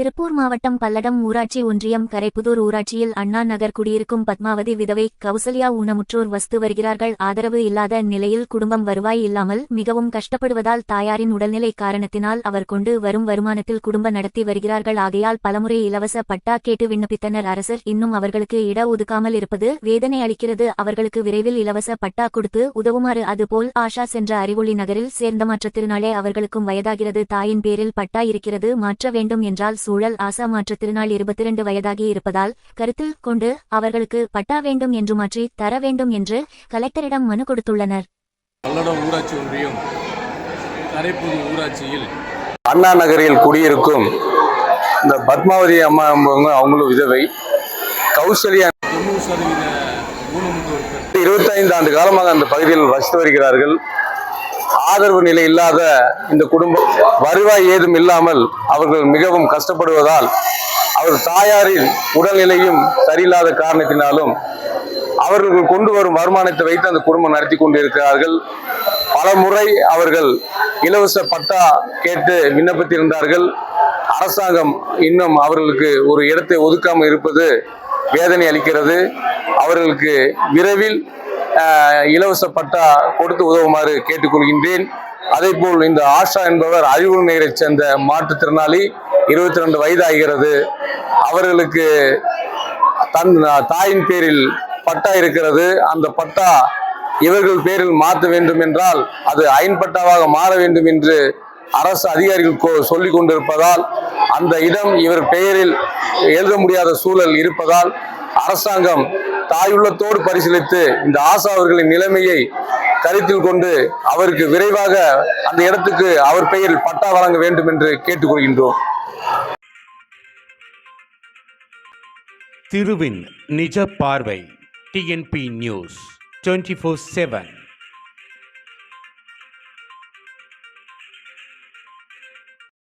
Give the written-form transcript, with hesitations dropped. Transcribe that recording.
திருப்பூர் மாவட்டம் பல்லடம் ஊராட்சி ஒன்றியம் கரைப்புதூர் ஊராட்சியில் அண்ணா நகர் குடியிருக்கும் பத்மாவதி விதவை கௌசல்யா ஊனமுற்றோர் வசித்து வருகிறார்கள். ஆதரவு இல்லாத நிலையில் குடும்பம் வருவாய் இல்லாமல் மிகவும் கஷ்டப்படுவதால் தாயாரின் உடல்நிலை காரணத்தினால் அவர் கொண்டு வரும் வருமானத்தில் குடும்ப நடத்தி வருகிறார்கள். ஆகையால் பலமுறை இலவச பட்டா கேட்டு விண்ணப்பித்தனர். அரசர் இன்னும் அவர்களுக்கு இட ஒதுக்காமல் இருப்பது வேதனை அளிக்கிறது. அவர்களுக்கு விரைவில் இலவச பட்டா கொடுத்து உதவுமாறு. அதுபோல் ஆஷா சென்ற அறிவொளி நகரில் சேர்ந்த மாற்றுத்திறனாளி அவர்களுக்கும் வயதாகிறது. தாயின் பேரில் பட்டா இருக்கிறது, மாற்ற வேண்டும் என்றால் சூழல். ஆசா மாற்றுத்திறனாளி 22 வயதாகி இருப்பதால் கருத்தில் கொண்டு அவர்களுக்கு பட்டா வேண்டும் என்று மாற்றி தர வேண்டும் என்று கலெக்டரிடம் மனு கொடுத்துள்ளனர். பல்லடம் ஊராட்சி ஒன்றியம் கரைப்புதூர் ஊராட்சியில் அண்ணா நகரில் குடியிருக்கும் இந்த பத்மாவதி அம்மா அவங்களும் விதவை கௌசல்யா 90% ஊனமுற்றோர் 25 ஆண்டு காலமாக அந்த பகுதியில் வசித்து வருகிறார்கள். ஆதரவு நிலை இல்லாத இந்த குடும்பம் வருவாய் ஏதும் இல்லாமல் அவர்கள் மிகவும் கஷ்டப்படுவதால் அவர் தாயாரின் உடல்நிலையும் சரியில்லாத காரணத்தினாலும் அவர்கள் கொண்டு வரும் வருமானத்தை வைத்து அந்த குடும்பம் நடத்தி கொண்டிருக்கிறார்கள். பல முறை அவர்கள் இலவச பட்டா கேட்டு விண்ணப்பித்திருந்தார்கள். அரசாங்கம் இன்னும் அவர்களுக்கு ஒரு இடத்தை ஒதுக்காமல் இருப்பது வேதனை அளிக்கிறது. அவர்களுக்கு விரைவில் இலவச பட்டா கொடுத்து உதவுமாறு கேட்டுக்கொள்கின்றேன். அதே போல் இந்த ஆஷா என்பவர் அறிவொளி நகரைச் சேர்ந்த மாற்றுத்திறனாளி 22 வயதாகிறது. அவர்களுக்கு தாயின் பேரில் பட்டா இருக்கிறது. அந்த பட்டா இவர்கள் பேரில் மாற்ற வேண்டும் என்றால் அது ஐன்பட்டாவாக மாற வேண்டும் என்று அரசு அதிகாரிகள் சொல்லிக் கொண்டிருப்பதால் அந்த இடம் இவர் பெயரில் எழுத முடியாத சூழல் இருப்பதால் அரசாங்கம் தாயுள்ளத்தோடு பரிசீலித்து இந்த ஆசா அவர்களின் நிலைமையை கருத்தில் கொண்டு அவருக்கு விரைவாக அந்த இடத்துக்கு அவர் பெயரில் பட்டா வழங்க வேண்டும் என்று கேட்டுக்கொள்கின்றோம். திருவின் நிஜ பார்வை TNP நியூஸ் 24/7